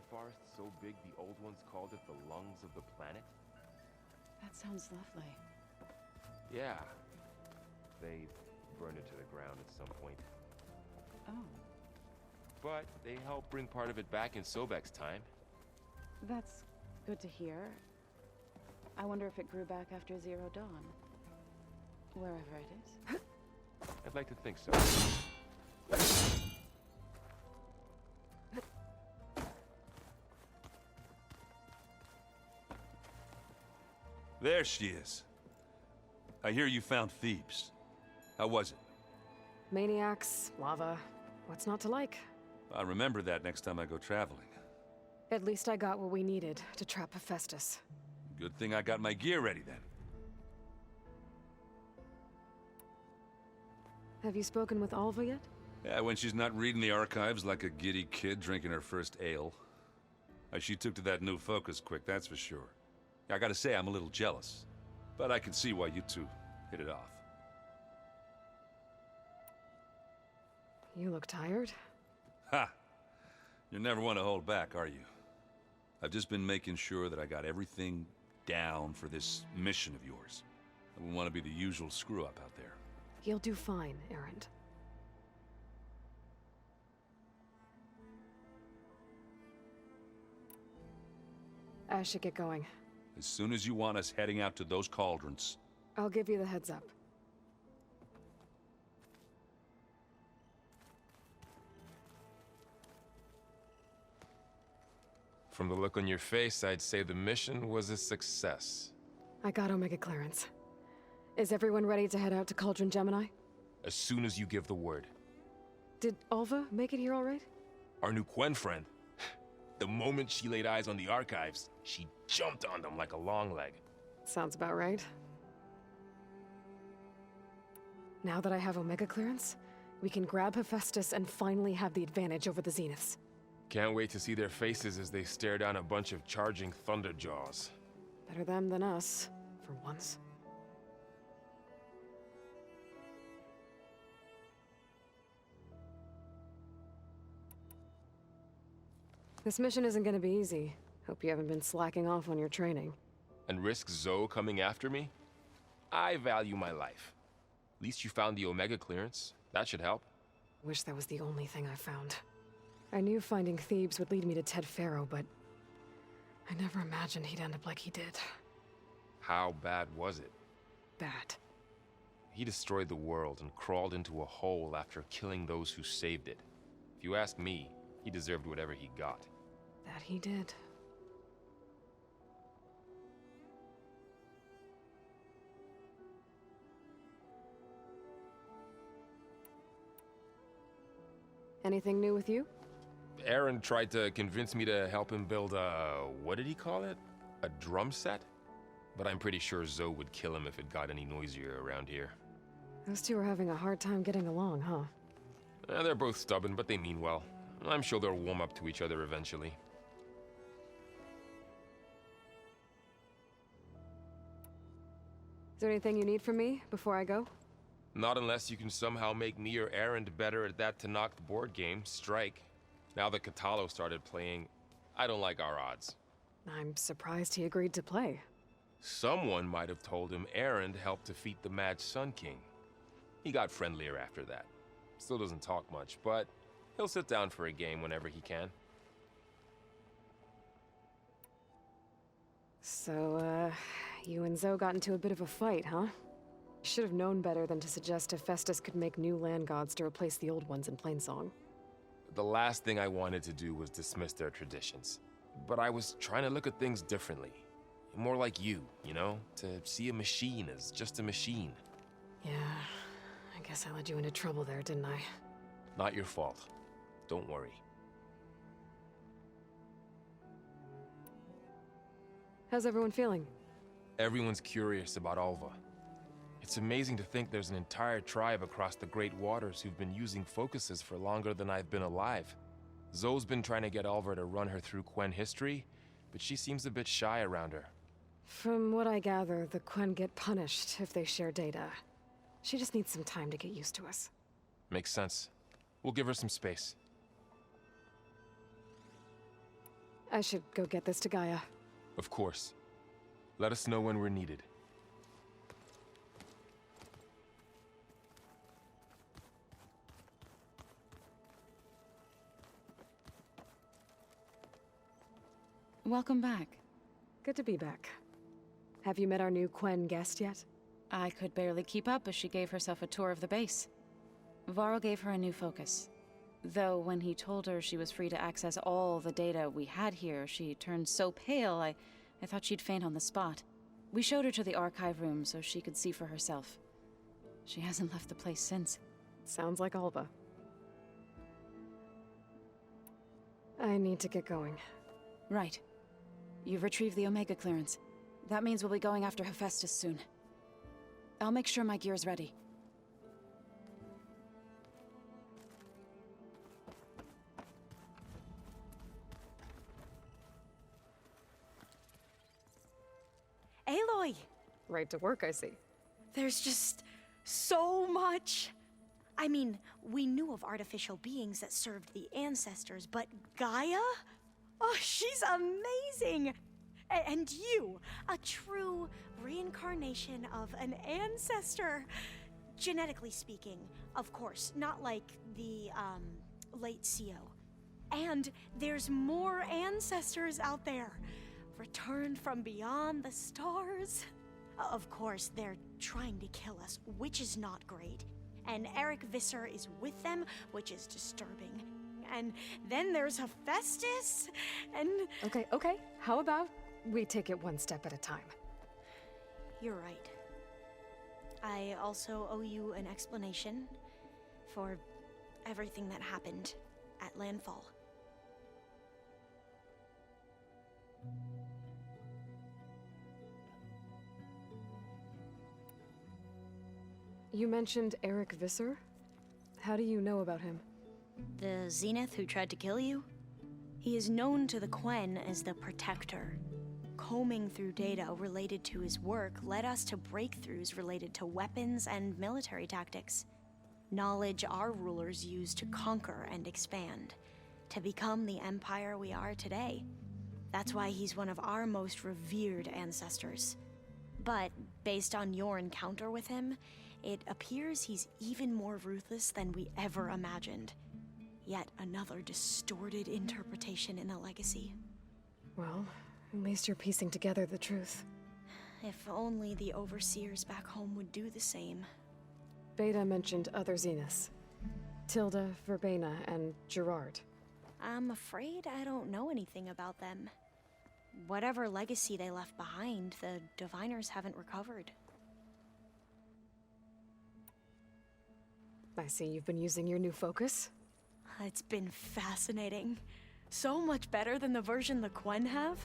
rainforest so big the old ones called it the lungs of the planet? That sounds lovely. Yeah. They burned it to the ground at some point. Oh, But they helped bring part of it back in Sobek's time. that's good to hear. I wonder if it grew back after Zero Dawn. Wherever it is. I'd like to think so. There she is. I hear you found Thebes. How was it? Maniacs, lava. What's not to like? I'll remember that next time I go traveling. At least I got what we needed to trap Hephaestus. Good thing I got my gear ready then. Have you spoken with Alva yet? Yeah, when she's not reading the archives like a giddy kid drinking her first ale. She took to that new focus quick, that's for sure. I gotta say, I'm a little jealous. But I can see why you two hit it off. You look tired. Ha! You never want to hold back, are you? I've just been making sure that I got everything down for this mission of yours. I wouldn't want to be the usual screw-up out there. You'll do fine, Erend. I should get going. As soon as you want us heading out to those cauldrons. I'll give you the heads up. From the look on your face, I'd say the mission was a success. I got Omega clearance. Is everyone ready to head out to Cauldron Gemini? As soon as you give the word. Did Alva make it here all right? Our new Quen friend. The moment she laid eyes on the archives, she jumped on them like a long leg. Sounds about right. Now that I have Omega clearance, we can grab Hephaestus and finally have the advantage over the Zeniths. Can't wait to see their faces as they stare down a bunch of charging Thunderjaws. Better them than us, for once. This mission isn't gonna be easy. Hope you haven't been slacking off on your training. And risk Zoe coming after me? I value my life. At least you found the Omega clearance. That should help. Wish that was the only thing I found. I knew finding Thebes would lead me to Ted Faro, but I never imagined he'd end up like he did. How bad was it? Bad. He destroyed the world and crawled into a hole after killing those who saved it. If you ask me, he deserved whatever he got. That he did. Anything new with you? Erend tried to convince me to help him build a... what did he call it? A drum set? But I'm pretty sure Zoe would kill him if it got any noisier around here. Those two are having a hard time getting along, huh? They're both stubborn, but they mean well. I'm sure they'll warm up to each other eventually. Is there anything you need from me before I go? Not unless you can somehow make me or Erend better at that Tenakth board game, Strike. Now that Kotallo started playing, I don't like our odds. I'm surprised he agreed to play. Someone might have told him Erend helped defeat the Mad Sun King. He got friendlier after that. Still doesn't talk much, but he'll sit down for a game whenever he can. So, you and Zoe got into a bit of a fight, huh? Should have known better than to suggest Hephaestus could make new land gods to replace the old ones in Plainsong. The last thing I wanted to do was dismiss their traditions. But I was trying to look at things differently. More like you know? To see a machine as just a machine. Yeah, I guess I led you into trouble there, didn't I? Not your fault. Don't worry. How's everyone feeling? Everyone's curious about Alva. It's amazing to think there's an entire tribe across the Great Waters who've been using focuses for longer than I've been alive. Zoe's been trying to get Alva to run her through Quen history, but she seems a bit shy around her. From what I gather, the Quen get punished if they share data. She just needs some time to get used to us. Makes sense. We'll give her some space. I should go get this to Gaia. Of course. Let us know when we're needed. Welcome back. Good to be back. Have you met our new Quen guest yet? I could barely keep up as she gave herself a tour of the base. Varl gave her a new focus. Though when he told her she was free to access all the data we had here, she turned so pale I thought she'd faint on the spot. We showed her to the archive room so she could see for herself. She hasn't left the place since. Sounds like Alva. I need to get going. Right. You've retrieved the Omega clearance. That means we'll be going after Hephaestus soon. I'll make sure my gear's ready. Aloy! Right to work, I see. There's just so much. I mean, we knew of artificial beings that served the ancestors, but Gaia? Oh, she's amazing! And you, a true reincarnation of an ancestor. Genetically speaking, of course, not like the, late CO. And there's more ancestors out there, returned from beyond the stars. Of course, they're trying to kill us, which is not great. And Eric Visser is with them, which is disturbing. And then there's Hephaestus, and... Okay. How about we take it one step at a time? You're right. I also owe you an explanation for everything that happened at Landfall. You mentioned Eric Visser? How do you know about him? The Zenith who tried to kill you? He is known to the Quen as the Protector. Combing through data related to his work led us to breakthroughs related to weapons and military tactics. Knowledge our rulers used to conquer and expand, to become the empire we are today. That's why he's one of our most revered ancestors. But based on your encounter with him, it appears he's even more ruthless than we ever imagined. Yet another distorted interpretation in the legacy. Well, at least you're piecing together the truth. If only the overseers back home would do the same. Beta mentioned other Zeniths. Tilda, Verbena, and Gerard. I'm afraid I don't know anything about them. Whatever legacy they left behind, the Diviners haven't recovered. I see you've been using your new focus. It's been fascinating. So much better than the version the Quen have.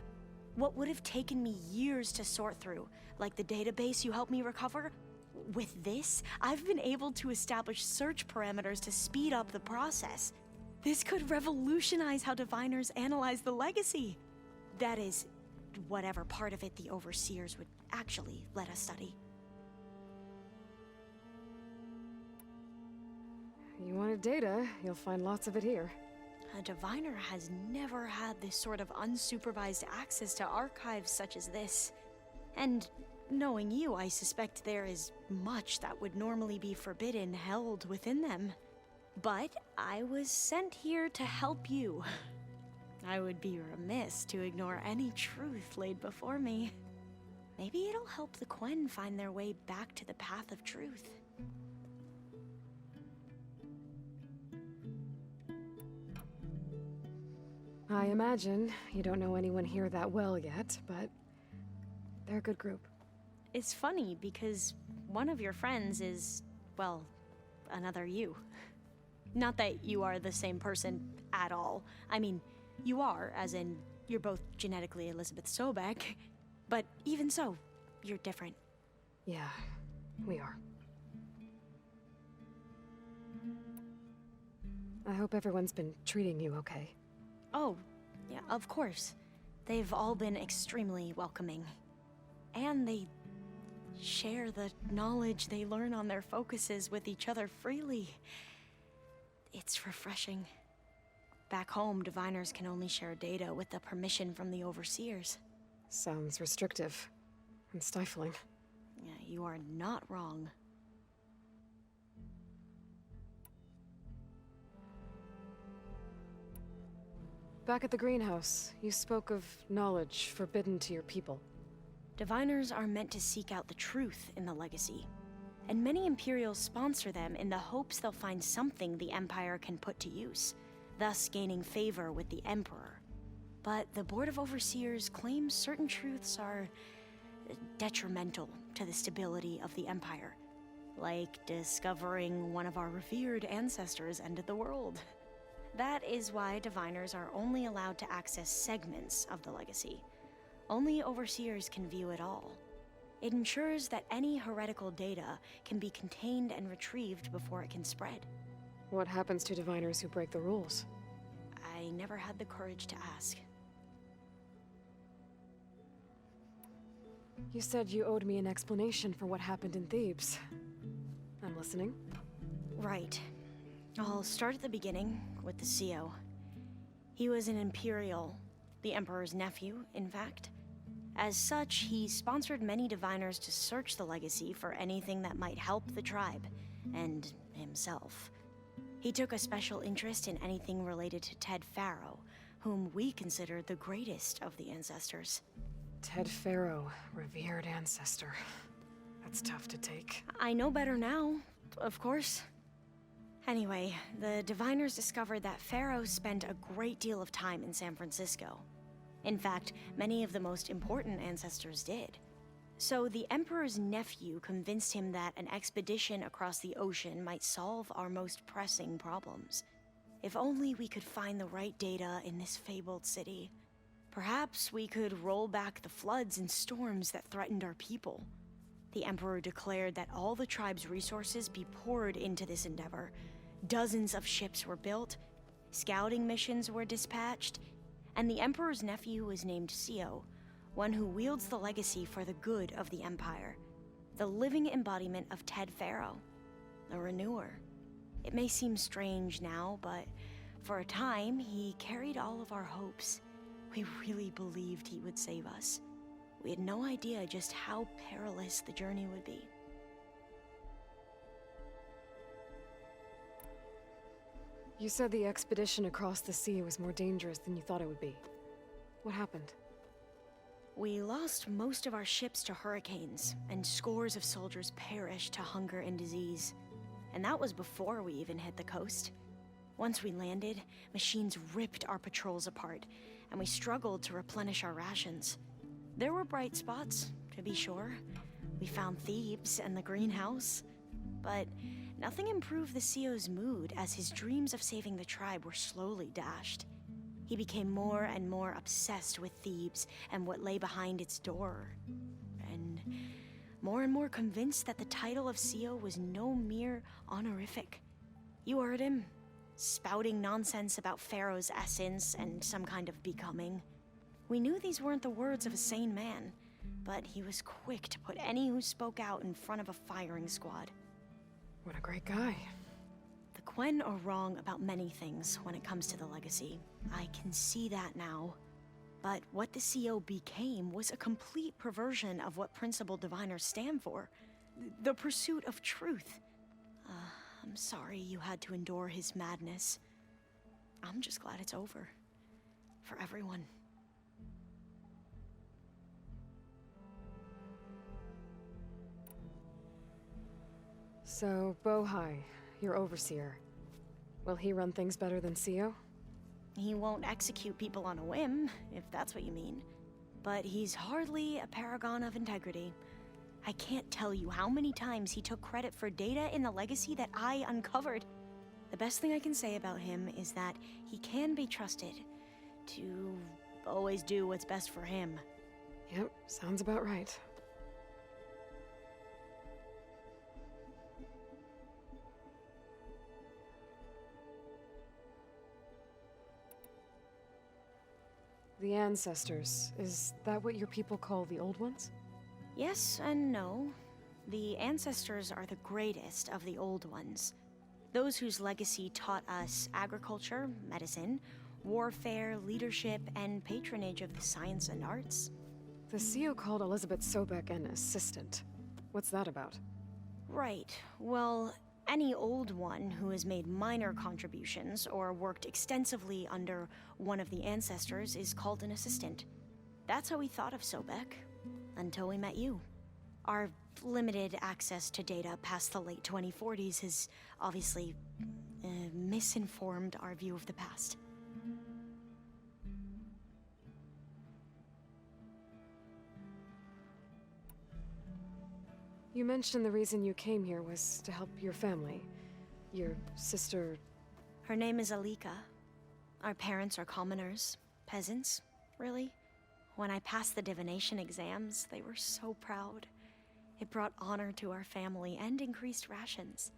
What would have taken me years to sort through, like the database you helped me recover, with this, I've been able to establish search parameters to speed up the process. This could revolutionize how Diviners analyze the legacy. That is, whatever part of it the Overseers would actually let us study. You wanted data, you'll find lots of it here. A Diviner has never had this sort of unsupervised access to archives such as this. And knowing you, I suspect there is much that would normally be forbidden held within them. But I was sent here to help you. I would be remiss to ignore any truth laid before me. Maybe it'll help the Quen find their way back to the path of truth. I imagine you don't know anyone here that well yet, but they're a good group. It's funny because one of your friends is, well, another you. Not that you are the same person at all. I mean, you are, as in, you're both genetically Elizabeth Sobek, but even so, you're different. Yeah, we are. I hope everyone's been treating you okay. Oh, yeah, of course. They've all been extremely welcoming. And they share the knowledge they learn on their focuses with each other freely. It's refreshing. Back home, diviners can only share data with the permission from the overseers. Sounds restrictive and stifling. Yeah, you are not wrong. Back at the greenhouse, you spoke of knowledge forbidden to your people. Diviners are meant to seek out the truth in the legacy, and many Imperials sponsor them in the hopes they'll find something the Empire can put to use, thus gaining favor with the Emperor. But the Board of Overseers claims certain truths are detrimental to the stability of the Empire, like discovering one of our revered ancestors ended the world. That is why diviners are only allowed to access segments of the legacy. Only overseers can view it all. It ensures that any heretical data can be contained and retrieved before it can spread. What happens to diviners who break the rules? I never had the courage to ask. You said you owed me an explanation for what happened in Thebes. I'm listening. Right. I'll start at the beginning with the CEO. He was an Imperial, the Emperor's nephew, in fact. As such, he sponsored many diviners to search the legacy for anything that might help the tribe, and himself. He took a special interest in anything related to Ted Faro, whom we consider the greatest of the ancestors. Ted Faro, revered ancestor. That's tough to take. I know better now, of course. Anyway, the diviners discovered that Faro spent a great deal of time in San Francisco. In fact, many of the most important ancestors did. So the Emperor's nephew convinced him that an expedition across the ocean might solve our most pressing problems. If only we could find the right data in this fabled city. Perhaps we could roll back the floods and storms that threatened our people. The Emperor declared that all the tribe's resources be poured into this endeavor. Dozens of ships were built, scouting missions were dispatched, and the Emperor's nephew was named CEO, one who wields the legacy for the good of the Empire. The living embodiment of Ted Faro, the Renewer. It may seem strange now, but for a time, he carried all of our hopes. We really believed he would save us. We had no idea just how perilous the journey would be. You said the expedition across the sea was more dangerous than you thought it would be. What happened? We lost most of our ships to hurricanes, and scores of soldiers perished to hunger and disease. And that was before we even hit the coast. Once we landed, machines ripped our patrols apart, and we struggled to replenish our rations. There were bright spots, to be sure. We found Thebes and the greenhouse, but nothing improved the CEO's mood as his dreams of saving the tribe were slowly dashed. He became more and more obsessed with Thebes and what lay behind its door, and more convinced that the title of CEO was no mere honorific. You heard him, spouting nonsense about Pharaoh's essence and some kind of becoming. We knew these weren't the words of a sane man, but he was quick to put any who spoke out in front of a firing squad. What a great guy. The Quen are wrong about many things when it comes to the legacy. I can see that now. But what the CEO became was a complete perversion of what principled diviners stand for. The pursuit of truth. I'm sorry you had to endure his madness. I'm just glad it's over. For everyone. So, Bohai, your overseer. Will he run things better than CEO? He won't execute people on a whim, if that's what you mean. But he's hardly a paragon of integrity. I can't tell you how many times he took credit for data in the legacy that I uncovered. The best thing I can say about him is that he can be trusted to always do what's best for him. Yep, sounds about right. The ancestors, is that what your people call the old ones? Yes and no. The ancestors are the greatest of the old ones. Those whose legacy taught us agriculture, medicine, warfare, leadership, and patronage of the science and arts. The CEO called Elizabeth Sobek an assistant. What's that about? Right. Well, any old one who has made minor contributions or worked extensively under one of the ancestors is called an assistant. That's how we thought of Sobek, until we met you. Our limited access to data past the late 2040s has obviously misinformed our view of the past. You mentioned the reason you came here was to help your family. Your sister... Her name is Alika. Our parents are commoners, peasants, really. When I passed the divination exams, they were so proud. It brought honor to our family and increased rations.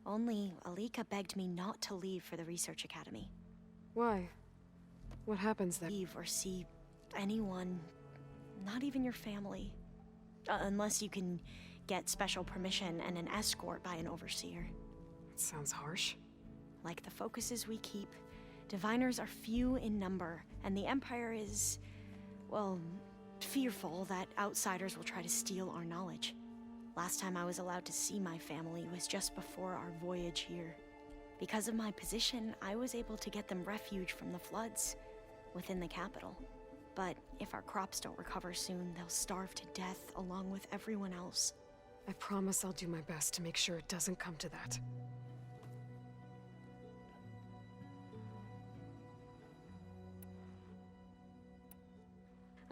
Only Alika begged me not to leave for the research academy. Why? What happens then? Leave or see anyone, not even your family. Unless you can get special permission and an escort by an overseer. That sounds harsh. Like the focuses we keep, diviners are few in number, and the Empire is, well, fearful that outsiders will try to steal our knowledge. Last time I was allowed to see my family was just before our voyage here. Because of my position, I was able to get them refuge from the floods within the capital. But if our crops don't recover soon, they'll starve to death along with everyone else. I promise I'll do my best to make sure it doesn't come to that.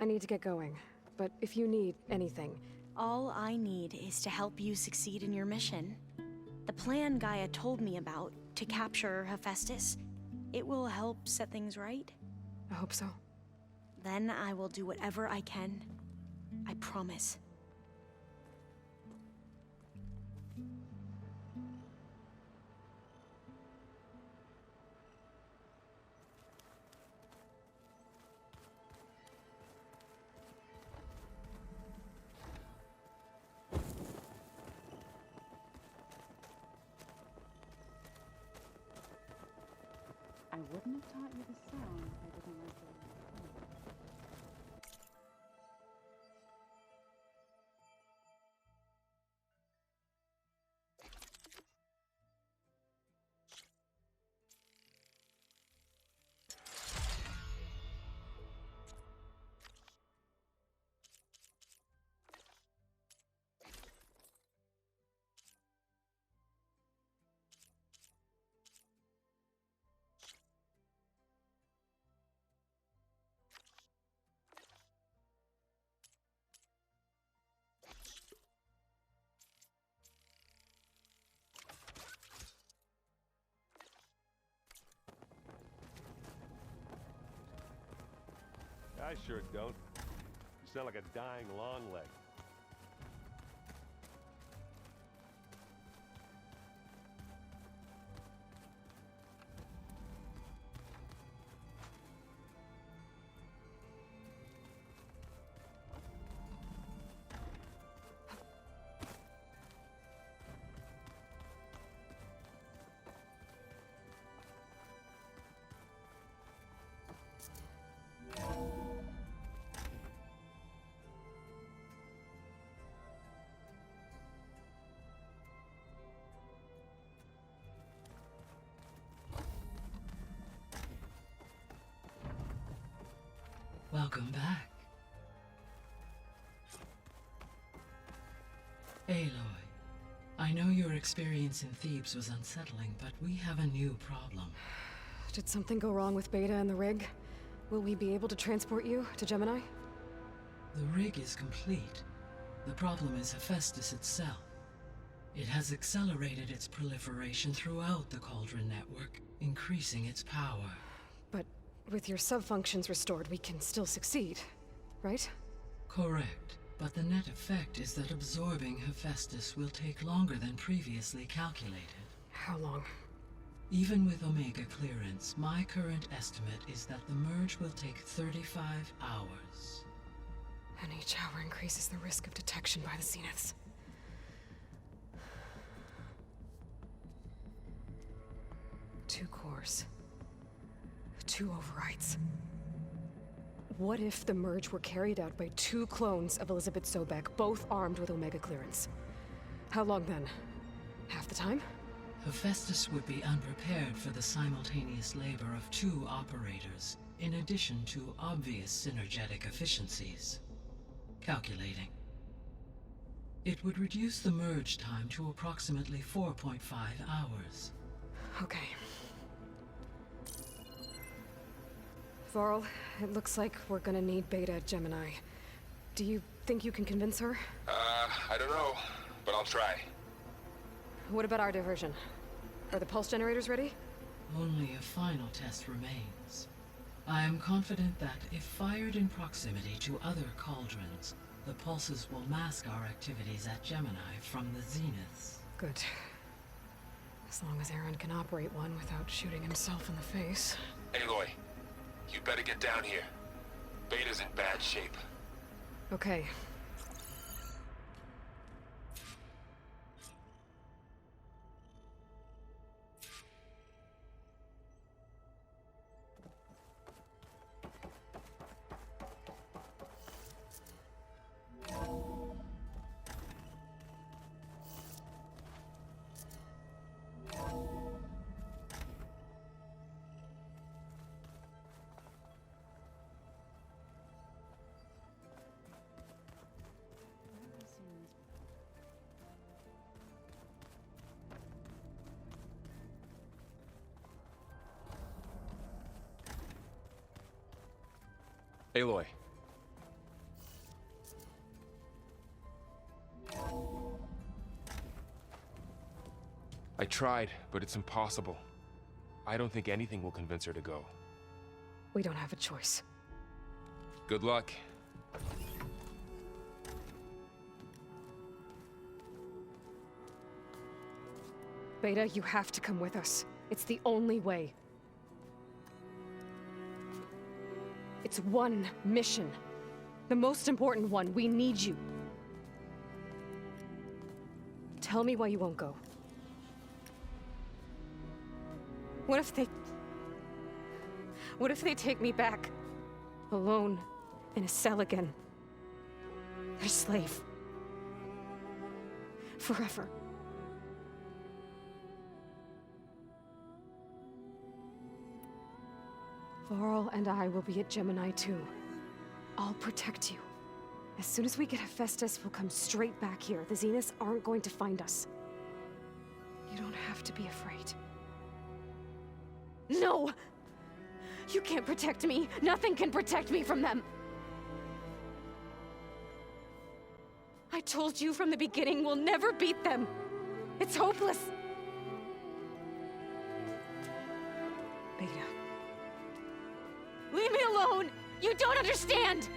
I need to get going, but if you need anything... All I need is to help you succeed in your mission. The plan Gaia told me about, to capture Hephaestus, it will help set things right. I hope so. Then I will do whatever I can. I promise. I wouldn't have taught you the sound if I didn't like the I sure don't. You sound like a dying longleg. Welcome back. Aloy, I know your experience in Thebes was unsettling, but we have a new problem. Did something go wrong with Beta and the rig? Will we be able to transport you to Gemini? The rig is complete. The problem is Hephaestus itself. It has accelerated its proliferation throughout the Cauldron network, increasing its power. But with your sub-functions restored, we can still succeed, right? Correct. But the net effect is that absorbing Hephaestus will take longer than previously calculated. How long? Even with Omega clearance, my current estimate is that the merge will take 35 hours. And each hour increases the risk of detection by the Zeniths. Two cores. 2 overrides. What if the merge were carried out by 2 clones of Elizabeth Sobek, both armed with Omega clearance? How long then? Half the time? Hephaestus would be unprepared for the simultaneous labor of 2 operators, in addition to obvious synergetic efficiencies. Calculating. It would reduce the merge time to approximately 4.5 hours. Okay. Varl, it looks like we're gonna need Beta at Gemini. Do you think you can convince her? I don't know, but I'll try. What about our diversion? Are the pulse generators ready? Only a final test remains. I am confident that if fired in proximity to other cauldrons, the pulses will mask our activities at Gemini from the zeniths. Good. As long as Aaron can operate one without shooting himself in the face. Aloy, you better get down here. Beta's in bad shape. Okay. Aloy. I tried, but it's impossible. I don't think anything will convince her to go. We don't have a choice. Good luck. Beta, you have to come with us. It's the only way. It's one mission. The most important one. We need you. Tell me why you won't go. What if they take me back? Alone, in a cell again. Their slave. Forever. Varl and I will be at Gemini too. I'll protect you. As soon as we get Hephaestus, we'll come straight back here. The Zeniths aren't going to find us. You don't have to be afraid. No! You can't protect me. Nothing can protect me from them. I told you from the beginning we'll never beat them. It's hopeless. Beta. Leave me alone! You don't understand!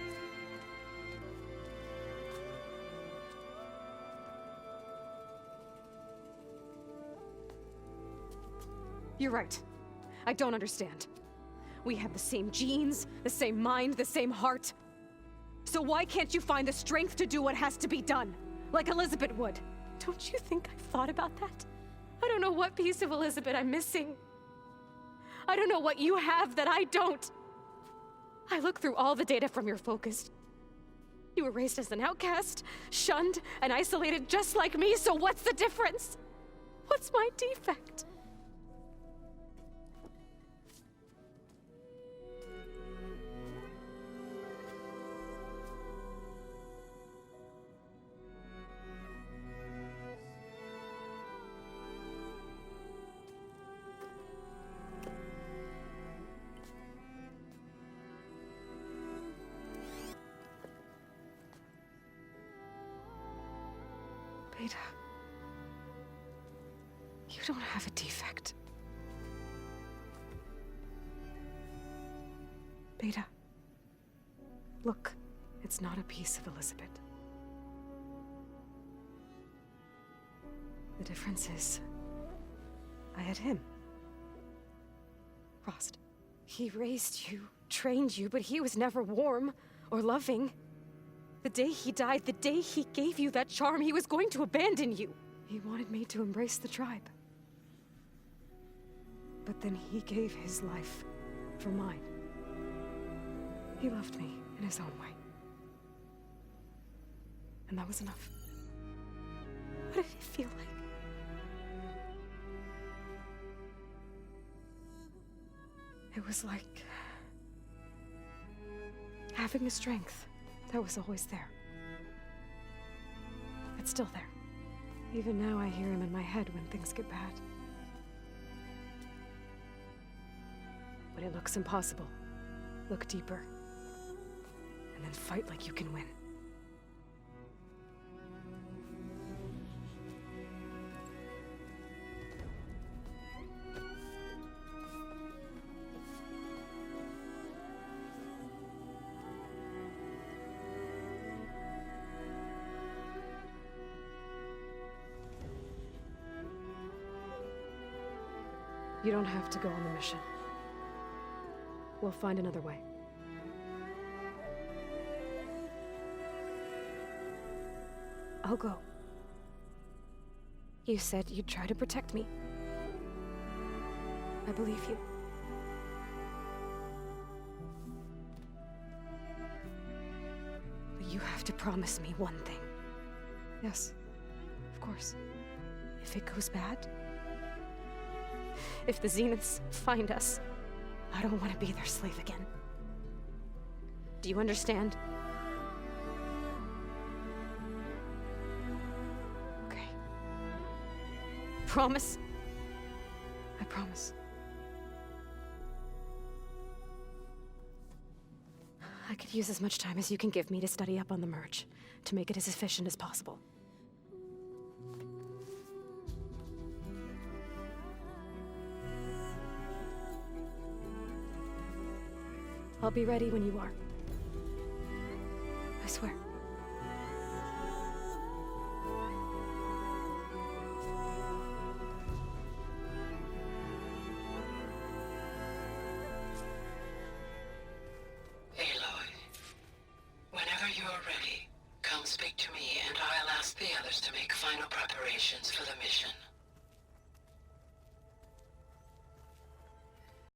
You're right. I don't understand. We have the same genes, the same mind, the same heart. So why can't you find the strength to do what has to be done? Like Elizabeth would. Don't you think I've thought about that? I don't know what piece of Elizabeth I'm missing. I don't know what you have that I don't. I look through all the data from your focus. You were raised as an outcast, shunned, and isolated just like me, so what's the difference? What's my defect? Beta, you don't have a defect. Beta, look, it's not a piece of Elizabeth. The difference is, I had him. Rost. He raised you, trained you, but he was never warm or loving. The day he died, the day he gave you that charm, he was going to abandon you. He wanted me to embrace the tribe. But then he gave his life for mine. He loved me in his own way. And that was enough. What did it feel like? It was like having a strength that was always there. It's still there. Even now I hear him in my head when things get bad. When it looks impossible, look deeper. And then fight like you can win. You don't have to go on the mission. We'll find another way. I'll go. You said you'd try to protect me. I believe you. But you have to promise me one thing. Yes, of course. If it goes bad, if the Zeniths find us, I don't want to be their slave again. Do you understand? Okay. Promise? I promise. I could use as much time as you can give me to study up on the merge, to make it as efficient as possible. I'll be ready when you are. I swear.